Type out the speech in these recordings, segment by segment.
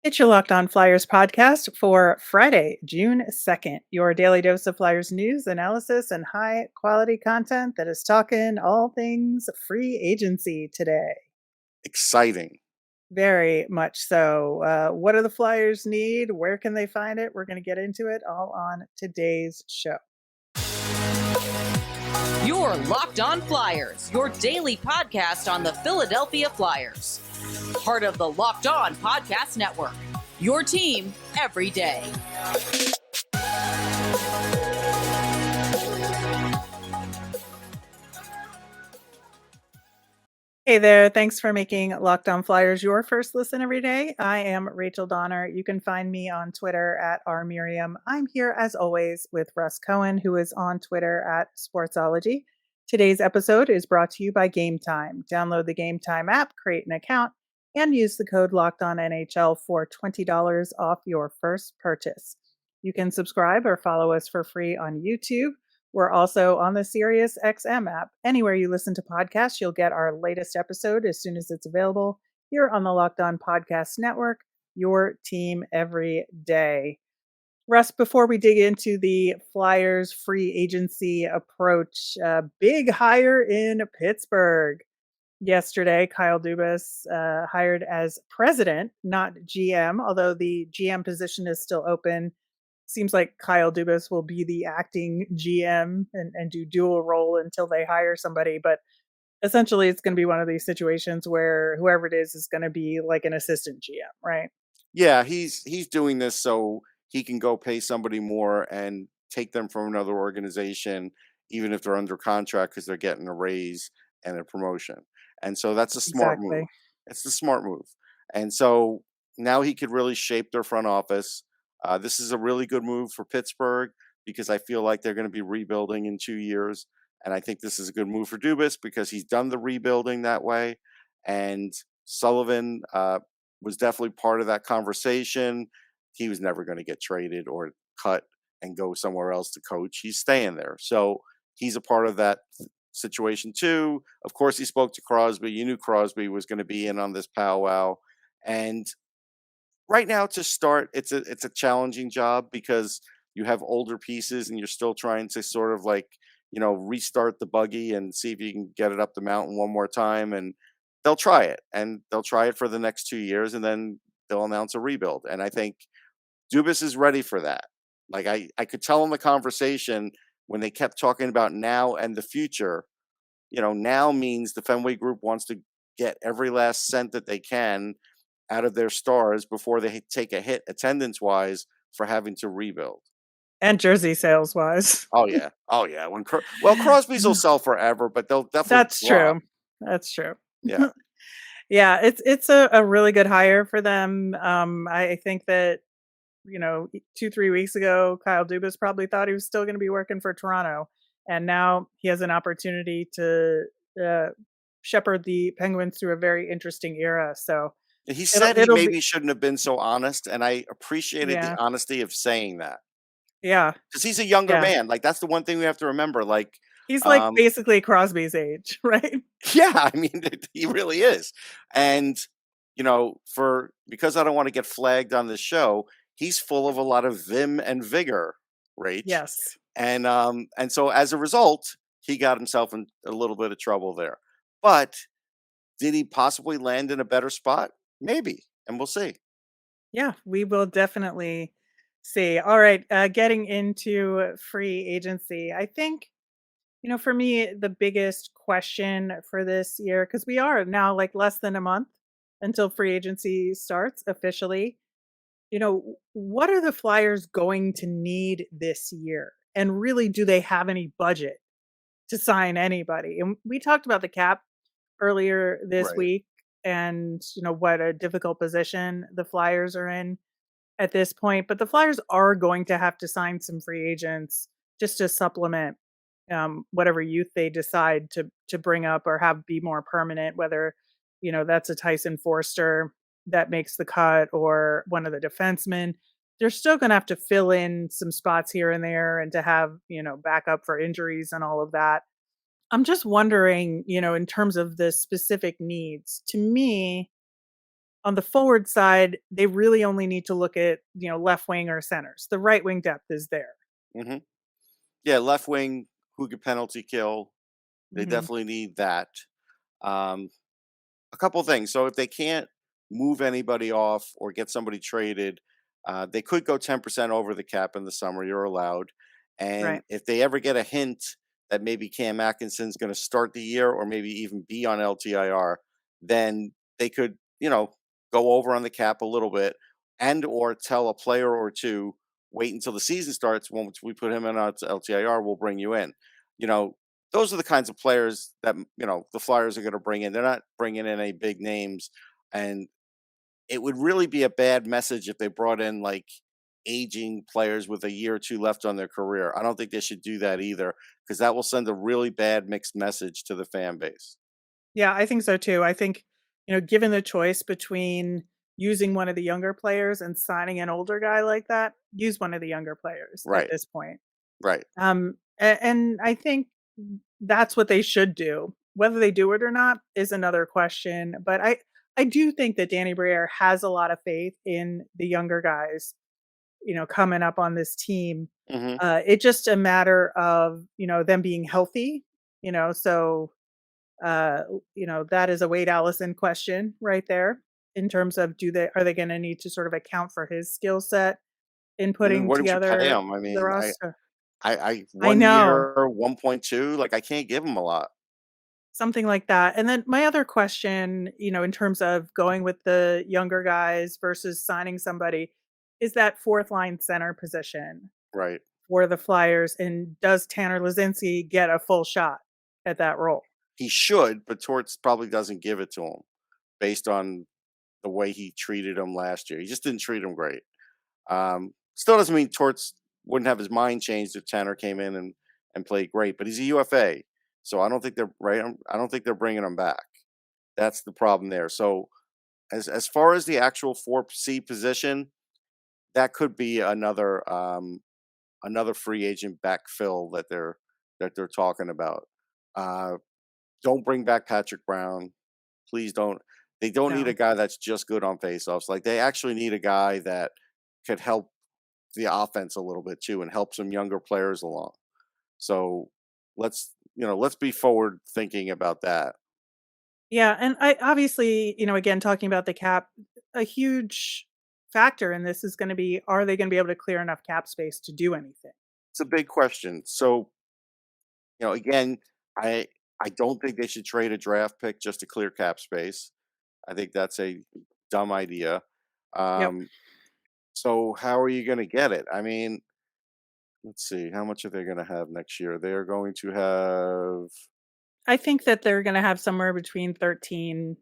It's your Locked On Flyers podcast for Friday, June 2nd. Your daily dose of Flyers news, analysis, and high quality content that is talking all things free agency today. Exciting. Very much so. What do the Flyers need? Where can they find it? We're going to get into it all on today's show. Your Locked On Flyers, your daily podcast on the Philadelphia Flyers. Part of the Locked On Podcast Network. Your team every day. Hey there. Thanks for making Locked On Flyers your first listen every day. I am Rachel Donner. You can find me on Twitter at rmiriam. I'm here as always with Russ Cohen, who is on Twitter at Sportsology. Today's episode is brought to you by Gametime. Download the Gametime app, create an account, and use the code LOCKEDONNHL for $20 off your first purchase. You can subscribe or follow us for free on YouTube. We're also on the SiriusXM app. Anywhere you listen to podcasts, you'll get our latest episode as soon as it's available here on the Locked On Podcast Network, your team every day. Russ, before we dig into the Flyers free agency approach, big hire in Pittsburgh. Yesterday, Kyle Dubas hired as president, not GM, although the GM position is still open. Seems like Kyle Dubas will be the acting GM and do dual role until they hire somebody. But essentially, it's going to be one of these situations where whoever it is going to be like an assistant GM, right? Yeah, he's doing this so he can go pay somebody more and take them from another organization, even if they're under contract because they're getting a raise and a promotion. And so that's a smart move. Exactly. It's the smart move. And so now he could really shape their front office. This is a really good move for Pittsburgh because I feel like they're going to be rebuilding in 2 years. And I think this is a good move for Dubas because he's done the rebuilding that way. And Sullivan was definitely part of that conversation. He was never going to get traded or cut and go somewhere else to coach. He's staying there. So he's a part of that situation too. Of course, he spoke to Crosby. You knew Crosby was going to be in on this powwow. And right now to start, it's a challenging job because you have older pieces and you're still trying to sort of like, restart the buggy and see if you can get it up the mountain one more time. And they'll try it, and they'll try it for the next 2 years, and then they'll announce a rebuild. And I think Dubas is ready for that. Like I could tell in the conversation when they kept talking about now and the future, now means the Fenway Group wants to get every last cent that they can out of their stars before they take a hit attendance wise for having to rebuild. And jersey sales wise. Oh yeah, oh yeah. Well, Crosby's will sell forever, but they'll definitely That's drop. true. That's true. Yeah, Yeah, it's a really good hire for them. I think that 2-3 weeks ago, Kyle Dubas probably thought he was still going to be working for Toronto, and now he has an opportunity to uh, shepherd the Penguins through a very interesting era. So he it'll said he it'll be maybe shouldn't have been so honest, and I appreciated the yeah, honesty of saying that yeah, because he's a younger yeah. man. Like that's the one thing we have to remember. Like, He's like um, basically Crosby's age, right? yeah, I mean, he really is. And for because I don't want to get flagged on this show, he's full of a lot of vim and vigor, Rach. Yes. And so as a result, he got himself in a little bit of trouble there. But did he possibly land in a better spot? Maybe, and we'll see. Yeah, we will definitely see. All right, getting into free agency. I think for me, the biggest question for this year, because we are now like less than a month until free agency starts officially. What are the Flyers going to need this year? And really, do they have any budget to sign anybody? And we talked about the cap earlier this Right. week and, what a difficult position the Flyers are in at this point. But the Flyers are going to have to sign some free agents just to supplement whatever youth they decide to bring up or have be more permanent, whether that's a Tyson Forster that makes the cut or one of the defensemen. They're still going to have to fill in some spots here and there and to have backup for injuries and all of that. I'm just wondering, in terms of the specific needs. To me, On the forward side, they really only need to look at, left wing or centers. The right wing depth is there. Hmm. Yeah, left wing who could penalty kill. They Mhm. definitely need that. Um, a couple things. So if they can't move anybody off or get somebody traded, they could go 10% over the cap in the summer. You're allowed. And Right. if they ever get a hint that maybe Cam Atkinson's going to start the year or maybe even be on LTIR, then they could, go over on the cap a little bit and or tell a player or two, wait until the season starts. Once we put him in our LTIR, we'll bring you in. You know, those are the kinds of players that the Flyers are going to bring in. They're not bringing in any big names, and it would really be a bad message if they brought in like aging players with a year or two left on their career. I don't think they should do that either because that will send a really bad mixed message to the fan base. Yeah, I think so too. I think, given the choice between using one of the younger players and signing an older guy like that, use one of the younger players at Right, this point. right. And I think that's what they should do. Whether they do it or not is another question. But I do think that Danny Briere has a lot of faith in the younger guys, coming up on this team. Hmm. It's just a matter of them being healthy. So that is a Wade Allison question right there in terms of are they going to need to sort of account for his skill set in And then putting what did you pay together him? I the mean, roster? I I 1 year, know. 1.2. Like I can't give him a lot. Something like that. And then my other question, in terms of going with the younger guys versus signing somebody, is that fourth line center position Right. for the Flyers. And does Tanner Lazinski get a full shot at that role? He should, but Torts probably doesn't give it to him based on the way he treated him last year. He just didn't treat him great. Still doesn't mean Torts wouldn't have his mind changed if Tanner came in and played great, but he's a UFA, so I don't think they're right. I don't think they're bringing him back. That's the problem there. So as far as the actual 4C position, that could be another free agent backfill that they're talking about. Uh, don't bring back Patrick Brown. Please don't. They don't need a No. guy that's just good on faceoffs. Like they actually need a guy that could help the offense a little bit too and help some younger players along. So let's be forward thinking about that. Yeah, and I obviously, again, talking about the cap, a huge factor in this is going to be, are they going to be able to clear enough cap space to do anything? It's a big question. So, again, I I don't think they should trade a draft pick just to clear cap space. I think that's a dumb idea. Yep. Um, so how are you going to get it? I mean, let's see, how much are they going to have next year? They are going to have I think that they're going to have somewhere between 13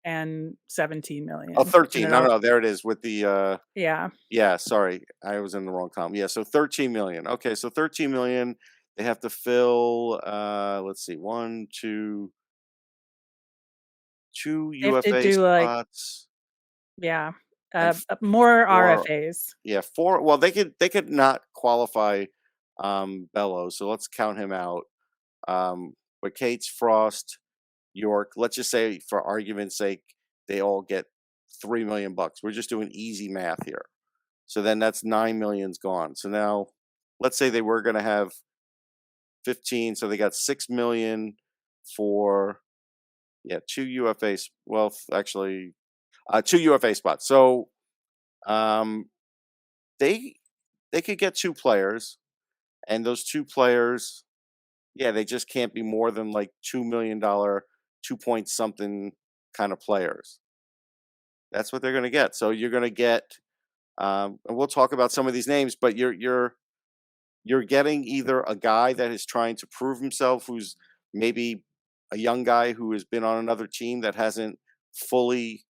and 17 oh million, 13. No, no, there it is with the Yeah. yeah, sorry. I was in the wrong column. Yeah, so 13 million. Okay, so 13 million they have to fill let's see, two They have to UFA do like, spots yeah, and more four. RFAs. Yeah, four. Well, they could not qualify Bellows, so let's count him out. But Cates, Frost, York, let's just say for argument's sake, they all get 3 million bucks. We're just doing easy math here. So then that's 9 million's gone. So now let's say they were gonna have 15, so they got 6 million for two UFAs. Well, actually, two UFA spots. So um, they they could get two players, and those two players, yeah, they just can't be more than like $2 million, 2 point something kind of players. That's what they're going to get. So you're going to get, and we'll talk about some of these names, but you're getting either a guy that is trying to prove himself, who's maybe a young guy who has been on another team that hasn't fully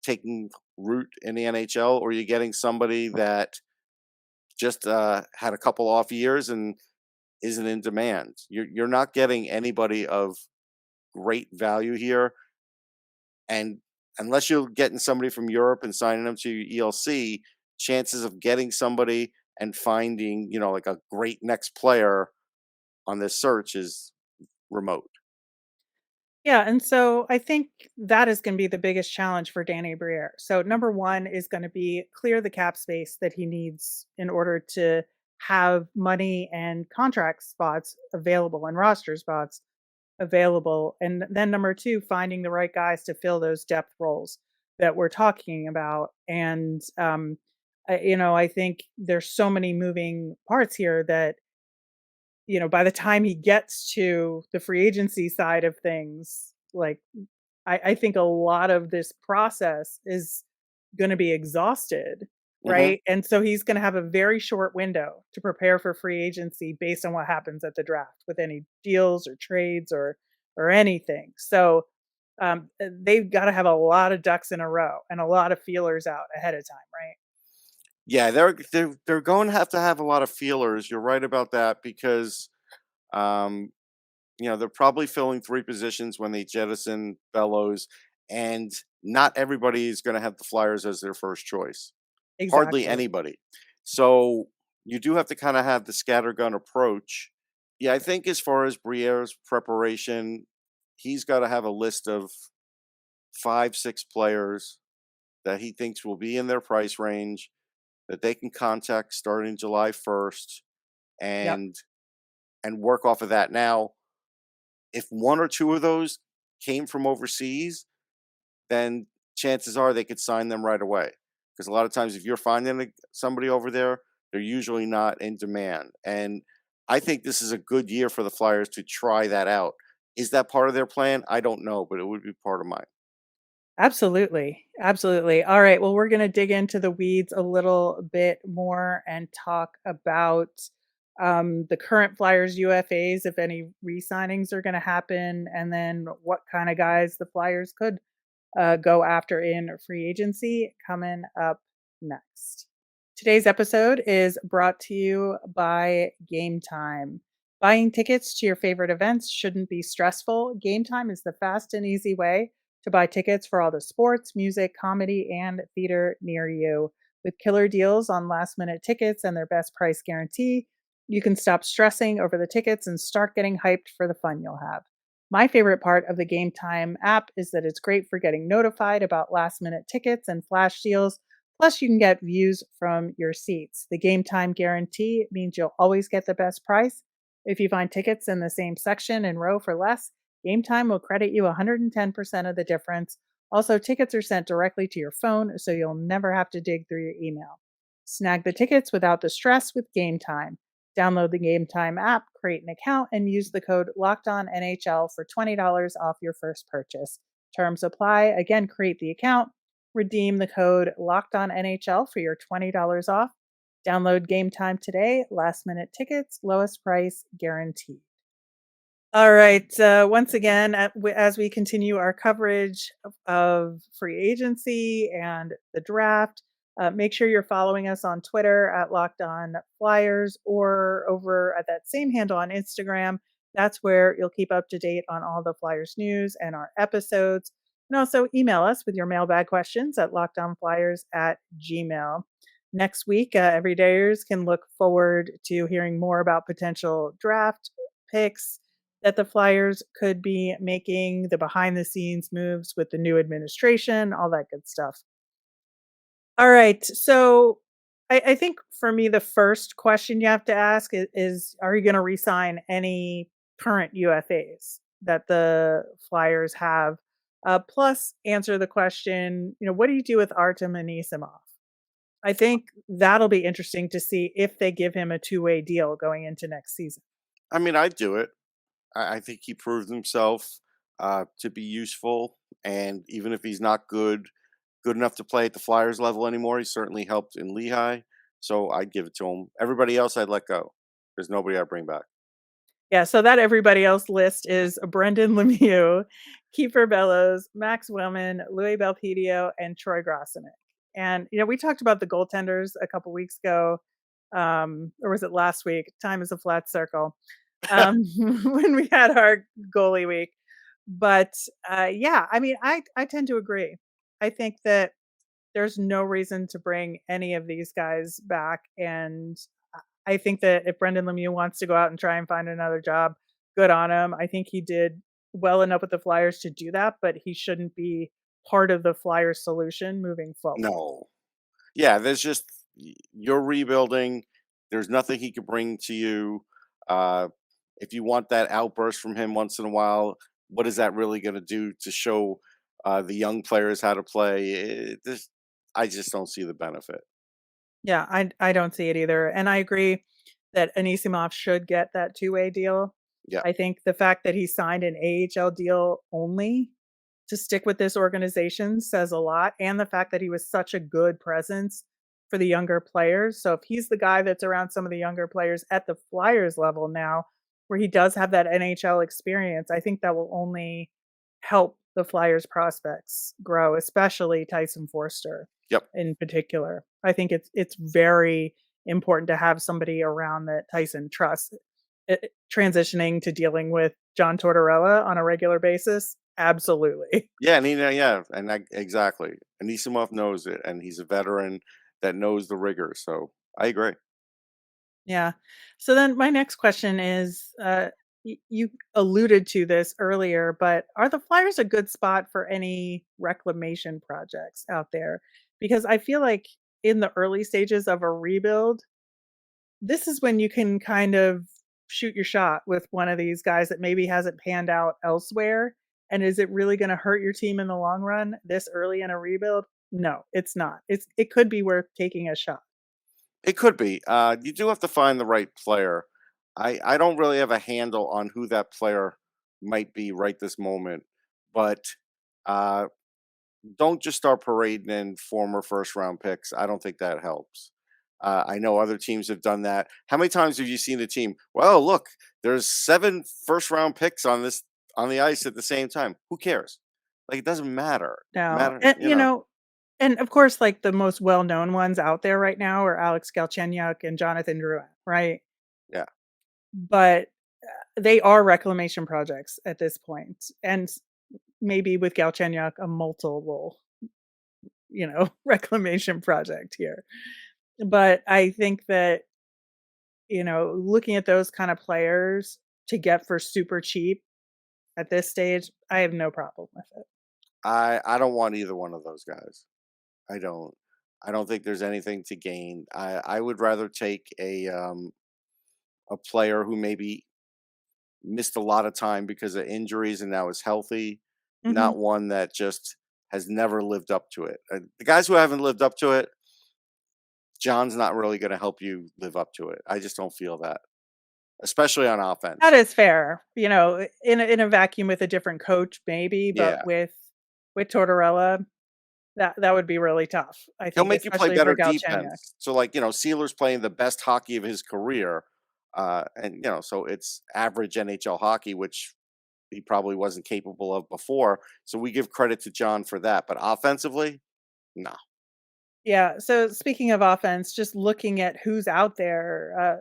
taken root in the NHL, or you're getting somebody that just had a couple off years and isn't in demand. You're not getting anybody of great value here, and unless you're getting somebody from Europe and signing them to ELC, chances of getting somebody and finding like a great next player on this search is remote. Yeah, and so I think that is gonna be the biggest challenge for Danny Briere. So number 1 is gonna be clear the cap space that he needs in order to have money and contract spots available and roster spots available. And then number 2, finding the right guys to fill those depth roles that we're talking about. And I think there's so many moving parts here that by the time he gets to the free agency side of things, like I think a lot of this process is going to be exhausted, Hmm. right? And so he's going to have a very short window to prepare for free agency based on what happens at the draft with any deals or trades or anything. So they've got to have a lot of ducks in a row and a lot of feelers out ahead of time, right? Yeah, they're going to have a lot of feelers. You're right about that because um, they're probably filling three positions when they jettison Bellows, and not everybody is going to have the Flyers as their first choice. Hardly Exactly. anybody. So you do have to kind of have the scattergun approach. Yeah, I think as far as Briere's preparation, he's got to have a list of 5, 6 players that he thinks will be in their price range that they can contact starting July 1st Yep. and work off of that. Now, if one or two of those came from overseas, then chances are they could sign them right away. Because a lot of times, if you're finding somebody over there, they're usually not in demand. And I think this is a good year for the Flyers to try that out. Is that part of their plan? I don't know, but it would be part of mine. Absolutely. Absolutely. All right. Well, we're going to dig into the weeds a little bit more and talk about the current Flyers UFAs, if any re signings are going to happen, and then what kind of guys the Flyers could go after in free agency coming up next. Today's episode is brought to you by Gametime. Buying tickets to your favorite events shouldn't be stressful. Gametime is the fast and easy way to buy tickets for all the sports, music, comedy, and theater near you. With killer deals on last minute tickets and their best price guarantee, you can stop stressing over the tickets and start getting hyped for the fun you'll have. My favorite part of the Game Time app is that it's great for getting notified about last minute tickets and flash deals. Plus, you can get views from your seats. The Game Time guarantee means you'll always get the best price. If you find tickets in the same section and row for less, Game Time will credit you 110% of the difference. Also, tickets are sent directly to your phone, so you'll never have to dig through your email. Snag the tickets without the stress with Game Time. Download the Game Time app, create an account, and use the code LOCKEDONNHL for $20 off your first purchase. Terms apply. Again, create the account, redeem the code LOCKEDONNHL for your $20 off. Download Game Time today. Last minute tickets, lowest price guaranteed. All right. Once again, as we continue our coverage of free agency and the draft, make sure you're following us on Twitter at Locked On Flyers or over at that same handle on Instagram. That's where you'll keep up to date on all the Flyers news and our episodes. And also email us with your mailbag questions at lockedonflyers@gmail. Next week, everydayers can look forward to hearing more about potential draft picks that the Flyers could be making, the behind the scenes moves with the new administration, all that good stuff. All right. So I think for me, the first question you have to ask is are you going to resign any current UFAs that the Flyers have? Plus, answer the question, what do you do with Artem Anisimov? I think that'll be interesting to see if they give him a two-way deal going into next season. I mean, I'd do it. I think he proved himself to be useful, and even if he's not good enough to play at the Flyers level anymore, he certainly helped in Lehigh. So I'd give it to him. Everybody else, I'd let go. There's nobody I'd bring back. Yeah, so that everybody else list is Brendan Lemieux, Kiefer Bellows, Max Willman, Louis Belpedio, and Troy Grosenick. And we talked about the goaltenders a couple weeks ago, or was it last week? Time is a flat circle. When we had our goalie week, but yeah, I mean, I tend to agree. I think that there's no reason to bring any of these guys back, and I think that if Brendan Lemieux wants to go out and try and find another job, good on him. I think he did well enough with the Flyers to do that, but he shouldn't be part of the Flyers solution moving forward. No. Yeah, there's just you're rebuilding. There's nothing he could bring to you. Uh, if you want that outburst from him once in a while, what is that really going to do to show the young players how to play? I just don't see the benefit. Yeah, I don't see it either, and I agree that Anisimov should get that two-way deal. Yeah, I think the fact that he signed an AHL deal only to stick with this organization says a lot, and the fact that he was such a good presence for the younger players. So if he's the guy that's around some of the younger players at the Flyers level now, where he does have that NHL experience, I think that will only help the Flyers prospects grow, especially Tyson Forster yep. in particular. I think it's very important to have somebody around that Tyson trusts. Transitioning to dealing with John Tortorella on a regular basis, absolutely. Yeah, and yeah, and exactly. Anisimov knows it, and he's a veteran that knows the rigor. So I agree. Yeah. So then my next question is, you alluded to this earlier, but are the Flyers a good spot for any reclamation projects out there? Because I feel like in the early stages of a rebuild, this is when you can kind of shoot your shot with one of these guys that maybe hasn't panned out elsewhere. And is it really going to hurt your team in the long run this early in a rebuild? No, it's not. It could be worth taking a shot. It could be. You do have to find the right player. I don't really have a handle on who that player might be right this moment, but uh, don't just start parading in former first round picks. I don't think that helps. I know other teams have done that. How many times have you seen a team? Well, look, there's 7 first round picks on the ice at the same time. Who cares? Like it doesn't matter. No, Matter, and you know. and of course, like the most well-known ones out there right now are Alex Galchenyuk and Jonathan Drouin, right? Yeah. But they are reclamation projects at this point, and maybe with Galchenyuk, a multiple, reclamation project here. But I think that looking at those kind of players to get for super cheap at this stage, I have no problem with it. I don't want either one of those guys. I don't. I don't think there's anything to gain. I would rather take a player who maybe missed a lot of time because of injuries and now is healthy, Mhm. not one that just has never lived up to it. The guys who haven't lived up to it, John's not really going to help you live up to it. I just don't feel that, especially on That offense. is fair. In a vacuum with a different coach, maybe, but Yeah, with Tortorella, that would be really tough, I he'll think, make you play especially for better Galchenyuk. defense. So, like Sealer's playing the best hockey of his career, and so it's average NHL hockey, which he probably wasn't capable of before. So we give credit to John for that. But offensively, no. Yeah, so speaking of offense, just looking at who's out there,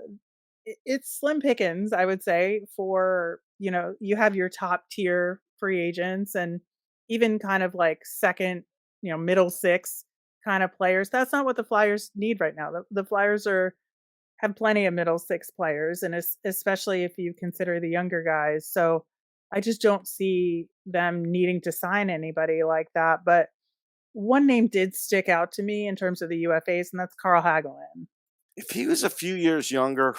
it's slim pickings, I would say, for, you have your top tier free agents and even kind of like second, middle six kind of players. That's not what the Flyers need right now. The Flyers have plenty of middle six players, and especially if you consider the younger guys. So I just don't see them needing to sign anybody like that. But one name did stick out to me in terms of the UFAs, and that's Carl Hagelin. If he was a few years younger,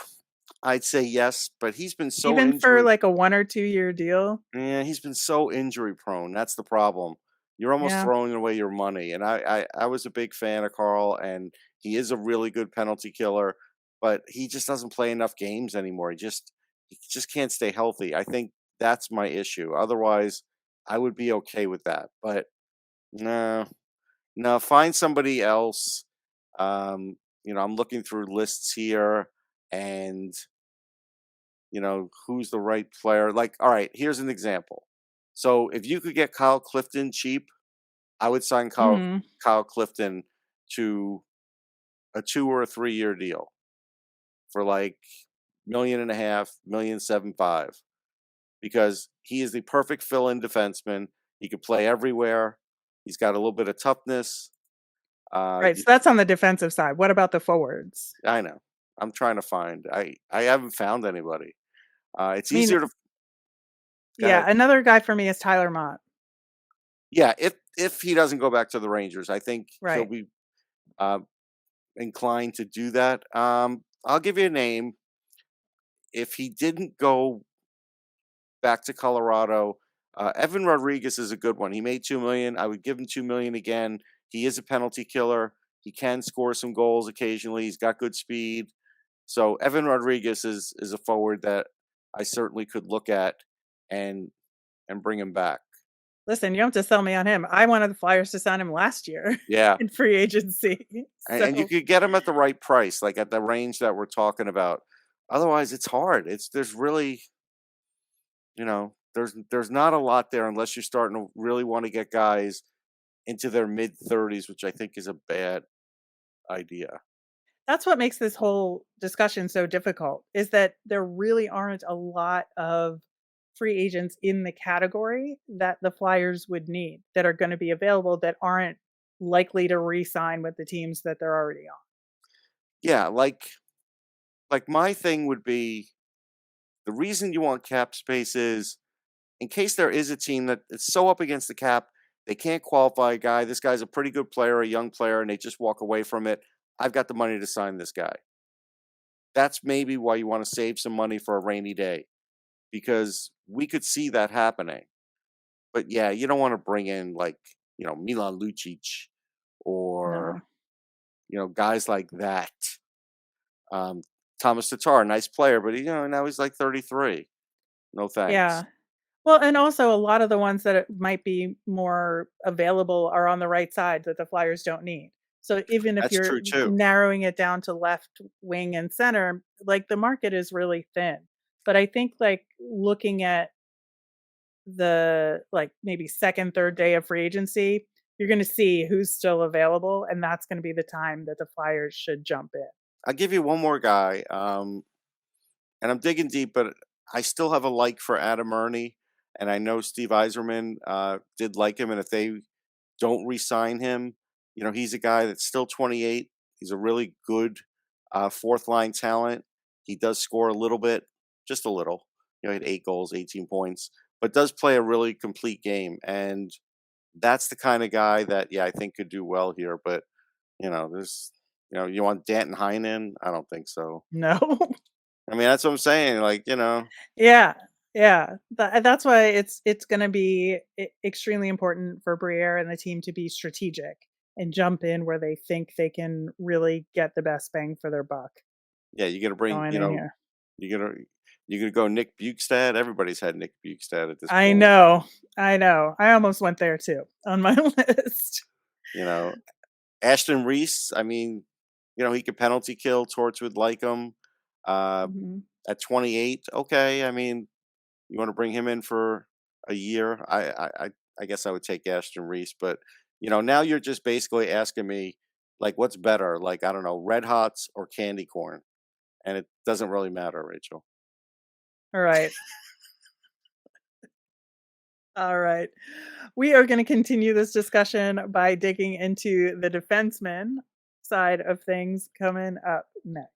I'd say yes. But he's been so Even for injury. like a 1 or 2 year deal. Yeah, he's been so injury prone. That's the problem. You're almost Yeah. throwing away your money. And I was a big fan of Carl, and he is a really good penalty killer, but he just doesn't play enough games anymore. He just can't stay healthy. I think that's my issue. Otherwise, I would be okay with that. But no, no, find somebody else. I'm looking through lists here, and who's the right player. Like, all right, here's an example. So if you could get Kyle Clifton cheap, I would sign Mhm. Kyle Clifton to a 2 or 3 year deal for like million and a half, 1,750,000, because he is the perfect fill-in defenseman. He could play everywhere. He's got a little bit of toughness. Right, so that's on the defensive side. What about the forwards? I know. I'm trying to find. I haven't found anybody. It's I mean, easier to. Go Yeah, ahead. another guy for me is Tyler Mott. Yeah, if he doesn't go back to the Rangers, I think he'll Right. be uh, inclined to do that. I'll give you a name. If he didn't go back to Colorado, Evan Rodriguez is a good one. He made 2 million. I would give him 2 million again. He is a penalty killer. He can score some goals occasionally. He's got good speed. So Evan Rodriguez is a forward that I certainly could look at and bring him back. Listen, you don't have to sell me on him. I wanted the Flyers to sign him last year Yeah, in free agency. and you So could get him at the right price, like at the range that we're talking about. Otherwise, it's hard. There's really, there's not a lot there unless you're starting to really want to get guys into their mid 30s, which I think is a bad idea. that's what makes this whole discussion so difficult is that there really aren't a lot of free agents in the category that the Flyers would need that are going to be available that aren't likely to re-sign with the teams that they're already on. Yeah, like my thing would be the reason you want cap space is in case there is a team that is so up against the cap, they can't qualify a guy. This guy's a pretty good player, a young player, and they just walk away from it. I've got the money to sign this guy. That's maybe why you want to save some money for a rainy day because we could see that happening. But yeah, you don't want to bring in like, Milan Lucic or, No. guys like that. Thomas Tatar, nice player, but now he's like 33. No Yeah. thanks. Well, and also a lot of the ones that might be more available are on the right side that the Flyers don't need. So even if That's you're true too. narrowing it down to left wing and center, like the market is really thin. But I think like looking at the like maybe second, third day of free agency, you're going to see who's still available, and that's going to be the time that the Flyers should jump in. I'll give you one more guy. And I'm digging deep, but I still have a like for Adam Ernie. And I know Steve Eiserman did like him. And if they don't re-sign him, he's a guy that's still 28. He's a really good fourth line talent. He does score a little bit, just a little. He had 8 goals, 18 points, but does play a really complete game. And that's the kind of guy that, I think could do well here. But, there's, you want Danton Heinen? I don't think so. No. I mean, that's what I'm saying. Like, Yeah, yeah. That's why it's going to be extremely important for Briere and the team to be strategic and jump in where they think they can really get the best bang for their buck yeah, you're gonna bring, going in here. you're gonna you're gonna go Nick Bukestad. Everybody's had Nick Bukestad at this I point. know, I know. I almost went there too on my list. You know, Ashton Reese. I mean, he could penalty kill. Torts would like him. Uh, Mhm. at 28, okay. I mean, you want to bring him in for a year? I guess I would take Ashton Reese, but now you're just basically asking me like, what's better? Like, I don't know, Red Hots or candy corn, and it doesn't really matter, Rachel. All right. All right. We are going to continue this discussion by digging into the defenseman side of things coming up next.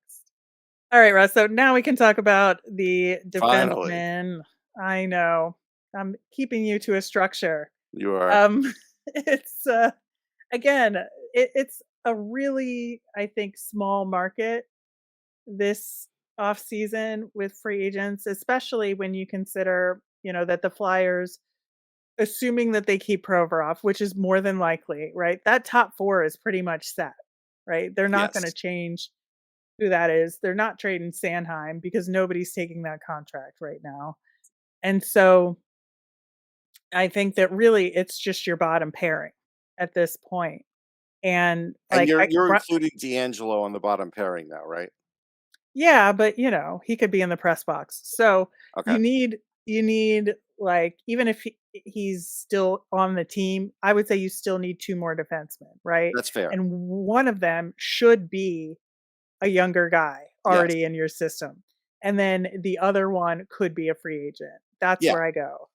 All right, Russ. So now we can talk about the Finally, defenseman. I know. I'm keeping you to a structure. you are. Um, it's again, it's a really, I think, small market this off season with free agents, especially when you consider, that the Flyers, assuming that they keep Provorov, which is more than likely, right? That top four is pretty much set, right? They're not going to Yes. change who that is. They're not trading Sanheim because nobody's taking that contract right now. And so I think that really it's just your bottom pairing at this point. And And like you're including D'Angelo on the bottom pairing now, right? yeah, but he could be in the press box. So Okay. you need like even if he's still on the team, I would say you still need two more defensemen, right? That's fair. And one of them should be a younger guy Yes. already in your system. And then the other one could be a free agent. That's Yeah. where I go.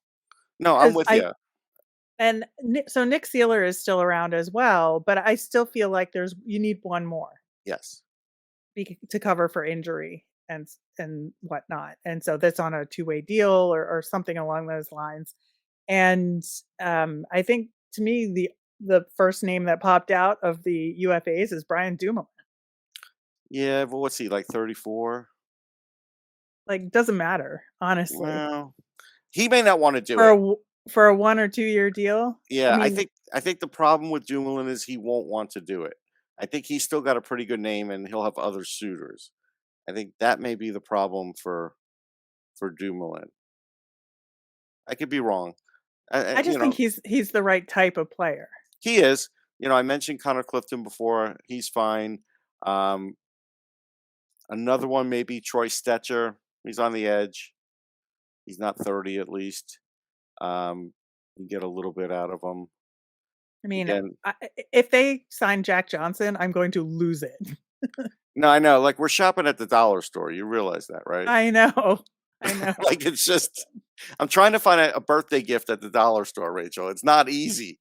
No, I'm 'Cause with you. so Nick Sealer is still around as well, but I still feel like you need one more Yes. to cover for injury. and whatnot. And so that's on a two-way deal or something along those lines. And I think to me the first name that popped out of the UFAs is Brian Dumoulin. Yeah, but what's he, like 34? Like, doesn't matter, honestly. Well, he may not want to do For a it. for a 1 or 2 year deal? I Yeah, mean, I think the problem with Dumoulin is he won't want to do it. I think he's still got a pretty good name and he'll have other suitors. I think that may be the problem for Dumoulin. I could be wrong. I just think he's the right type of player. He is. I mentioned Connor Clifton before. He's fine. Um, Another one maybe Troy Stetcher. He's on the edge. He's not 30 at least. You get a little bit out of him. I mean, Again, if they sign Jack Johnson, I'm going to lose it. no, I know. Like we're shopping at the dollar store. You realize that, right? I know. I know. Like it's just, I'm trying to find a birthday gift at the dollar store, Rachel. It's not easy.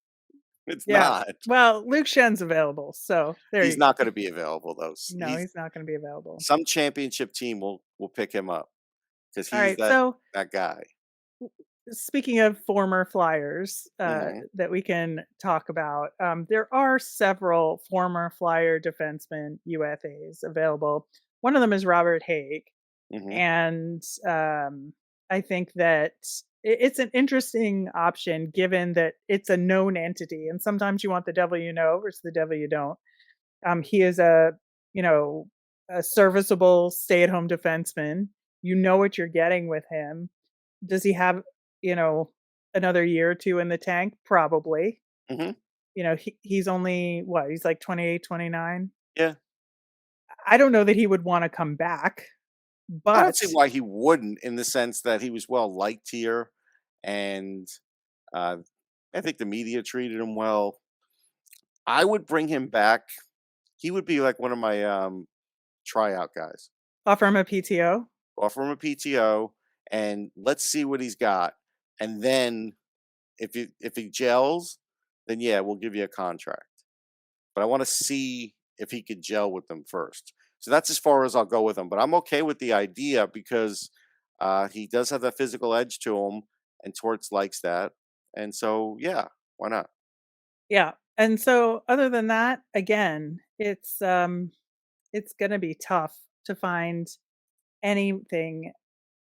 It's Yeah. not. Well, Luke Shen's available, so there He's you not go. going to be available though. No, he's not going to be available. Some championship team will pick him up because All he's right. So that guy. speaking of former Flyers Mhm. that we can talk about, there are several former Flyer defensemen UFAs available. One of them is Robert Haig, Mhm. and I think that it's an interesting option given that it's a known entity, and sometimes you want the devil you know versus the devil you don't. He is you know a serviceable stay-at-home defenseman. You know what you're getting with him. Does he have you know another year or two in the tank? Probably. Mhm. He's only what? He's like 28, 29. Yeah. I don't know that he would want to come back, I don't but see why he wouldn't, in the sense that he was well liked here, and uh, I think the media treated him well. I would bring him back. He would be like one of my tryout guys. offer him a PTO. Offer him a PTO, and let's see what he's got. And then if he gels, then yeah, we'll give you a contract. But I want to see if he could gel with them first. So that's as far as I'll go with him. But I'm okay with the idea because he does have that physical edge to him, and Torts likes that. And so, yeah, why not? Yeah. And so other than that, again, it's going to be tough to find anything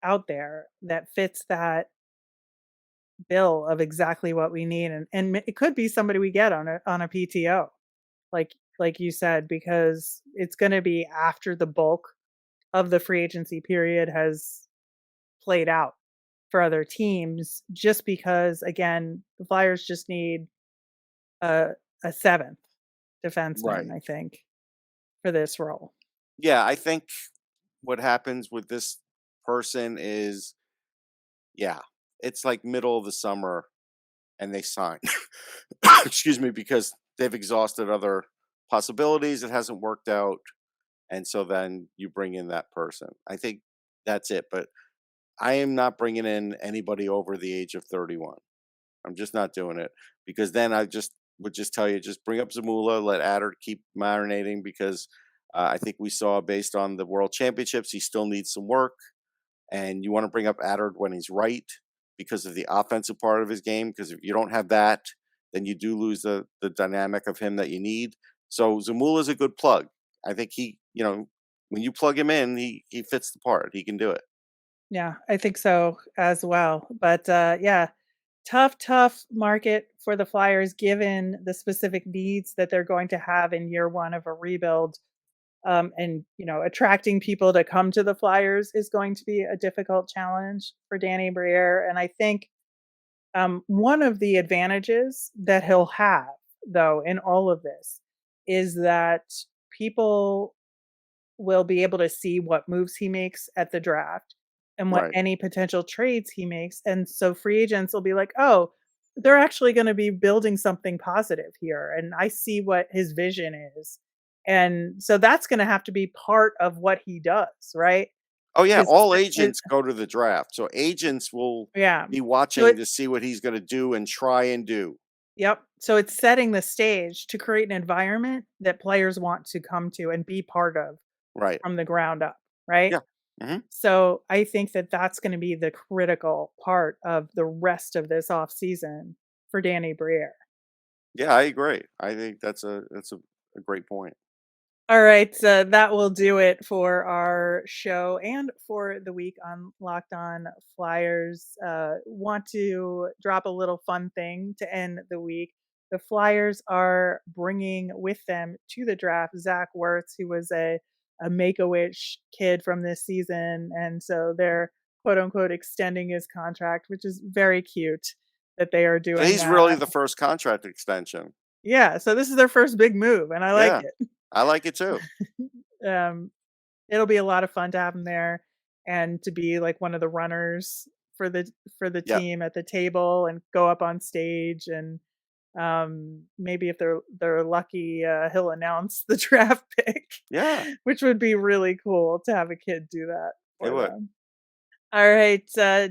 out there that fits that bill of exactly what we need, and it could be somebody we get on a PTO, like you said, because it's going to be after the bulk of the free agency period has played out for other teams, just because again the Flyers just need a seventh defenseman, Right. I think, for this role. Yeah, I think what happens with this person is, yeah, it's like middle of the summer and they sign. Excuse me, because they've exhausted other possibilities. It hasn't worked out. And so then you bring in that person. I think that's it. But I am not bringing in anybody over the age of 31. I'm just not doing it, because then I just would just tell you, just bring up Zamula, let Adder keep marinating, because I think we saw, based on the World Championships, he still needs some work. And you want to bring up Adder when he's right because of the offensive part of his game. Because if you don't have that, then you do lose the dynamic of him that you need. So Zamula is a good plug. I think when you plug him in, he fits the part. He can do it. Yeah, I think so as well. But yeah, tough market for the Flyers given the specific needs that they're going to have in year one of a rebuild. And attracting people to come to the Flyers is going to be a difficult challenge for Danny Briere. And I think one of the advantages that he'll have, though, in all of this is that people will be able to see what moves he makes at the draft and what Right. any potential trades he makes. And so free agents will be like, oh, they're actually going to be building something positive here. And I see what his vision is. And so that's going to have to be part of what he does, right? Oh yeah, His, all his agents go to the draft. So agents will yeah. be So watching to see what he's going to do and try and do. yep. So it's setting the stage to create an environment that players want to come to and be part of Right. from the ground up, right? Yeah. Mhm. So I think that that's going to be the critical part of the rest of this offseason for Danny Briere. Yeah, I agree. I think that's a great point. All right, so that will do it for our show and for the week on Locked On Flyers. Want to drop a little fun thing to end the week. The Flyers are bringing with them to the draft Zach Wertz, who was a Make a Wish kid from this season, and so they're quote unquote extending his contract, which is very cute that they are So doing he's really that. the first contract extension. Yeah, so this is their first big move, and I like Yeah, it. I like it too. um, it'll be a lot of fun to have him there and to be like one of the runners for the Yeah, team at the table and go up on stage and maybe if they're lucky he'll announce the draft pick, yeah, which would be really cool to have a kid do that it for would. them. All right.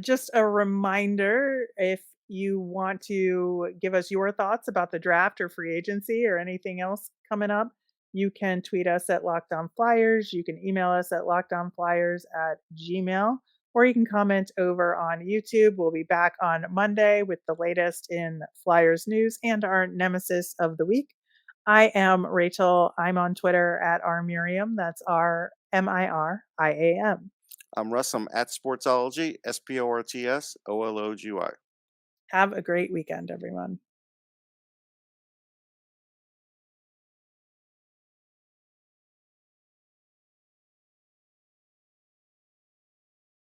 Just a reminder, if you want to give us your thoughts about the draft or free agency or anything else coming up, you can tweet us at Locked On Flyers. You can email us at lockedonflyers@gmail, or you can comment over on YouTube. We'll be back on Monday with the latest in Flyers news and our nemesis of the week. I am Rachel. I'm on Twitter at rmiriam. That's RMIRIAM. I'm Russ. I'm at Sportsology, SPORTSOLOGY. Have a great weekend, everyone.